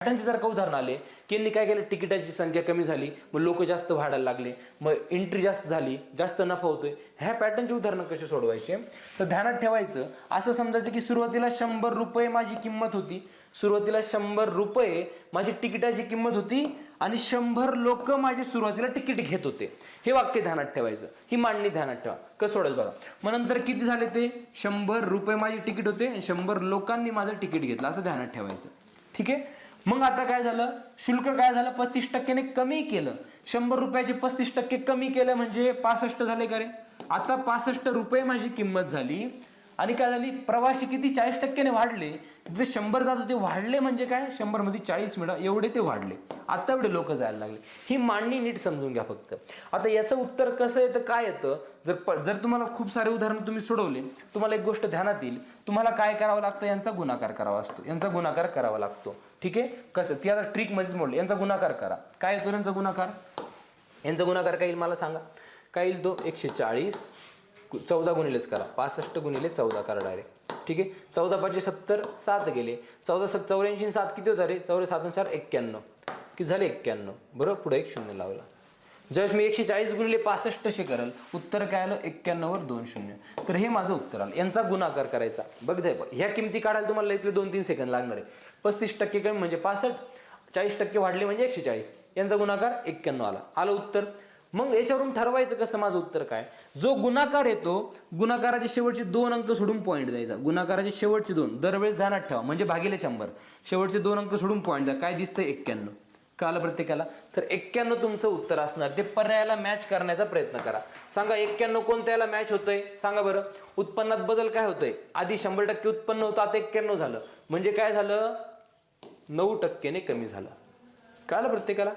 पॅटर्नचे जर का उदाहरण आले की यांनी काय केलं, तिकिटाची संख्या कमी झाली, मग लोक जास्त भाडायला लागले, मग एंट्री जास्त झाली, जास्त नफा होतोय. ह्या पॅटर्नचे उदाहरण कसे सोडवायचे, तर ध्यानात ठेवायचं असं समजायचं की सुरुवातीला 100 रुपये माझी किंमत होती, सुरुवातीला 100 रुपये माझी तिकिटाची किंमत होती आणि 100 लोक माझे सुरुवातीला तिकीट घेत होते. हे वाक्य ध्यानात ठेवायचं, ही मांडणी ध्यानात ठेवा. कसं सोडायचं बघा. मग नंतर किती झाले, ते 100 रुपये माझे तिकीट होते आणि 100 लोकांनी माझं तिकीट घेतलं, असं ध्यानात ठेवायचं. ठीक आहे. मग आता काय झालं, शुल्क काय झालं, 35% कमी केलं. 100 रुपयाचे 35% कमी केलं म्हणजे 65 झाले का रे. आता 65 रुपये माझी किंमत झाली आणि काय झाली, प्रवासी किती 40% वाढले. जे 100 जात होते वाढले म्हणजे काय, 100 मध्ये 40 मिळालं, एवढे ते वाढले. आता एवढे लोक जायला लागले. ही मांडणी नीट समजून घ्या फक्त. आता याचं उत्तर कसं येतं, काय येतं, जर तुम्हाला खूप सारे उदाहरण तुम्ही सोडवले, तुम्हाला एक गोष्ट ध्यानात येईल, तुम्हाला काय करावं लागतं, यांचा गुणाकार करावा असतो, यांचा गुणाकार करावा लागतो. ठीक आहे. कसं, ती आता ट्रिक मध्येच मोडली. यांचा गुणाकार करा. काय येतो यांचा गुणाकार, यांचा गुणाकार काय येईल मला सांगा, काय येईल तो 140, 14 गुणिलेच करा, 65 गुणिले 14 करा डायरेक्ट. ठीक आहे. 14 5 70, 7 गेले, 14 84 7 किती होता रे, 4 7 4 91, किती झाले 91. बरोबर, पुढे एक शून्य लावला. ज्यावेळेस मी 140 गुणिले 65 करल, उत्तर काय आलं, 91 वर 2 शून्य. तर हे माझं उत्तर आलं. यांचा गुणाकार करायचा. बघ ह्या किमती काढायला तुम्हाला इथले 2-3 सेकंद लागणार आहे. 35% कमी म्हणजे 65, 40% वाढले म्हणजे 140, यांचा गुणाकार 91 आलं उत्तर. मग याच्यावरून ठरवायचं कसं माझं उत्तर काय, जो गुणाकार येतो, गुणाकाराचे शेवटचे 2 अंक सोडून पॉईंट द्यायचा. गुणाकाराचे शेवटचे 2 दरवेळेस ध्यानात ठेवा, म्हणजे भागिले 100, शेवटचे 2 अंक सोडून पॉईंट द्या. काय दिसतंय, 91. कळालं प्रत्येकाला. तर 91 तुमचं उत्तर असणार. ते पर्यायाला मॅच करण्याचा प्रयत्न करा. सांगा 91 कोणत्याला मॅच होतंय, सांगा बरं. उत्पन्नात बदल काय होतोय, आधी 100% उत्पन्न होतं, आता 91 झालं, म्हणजे काय झालं, 9% कमी झालं. कळालं प्रत्येकाला.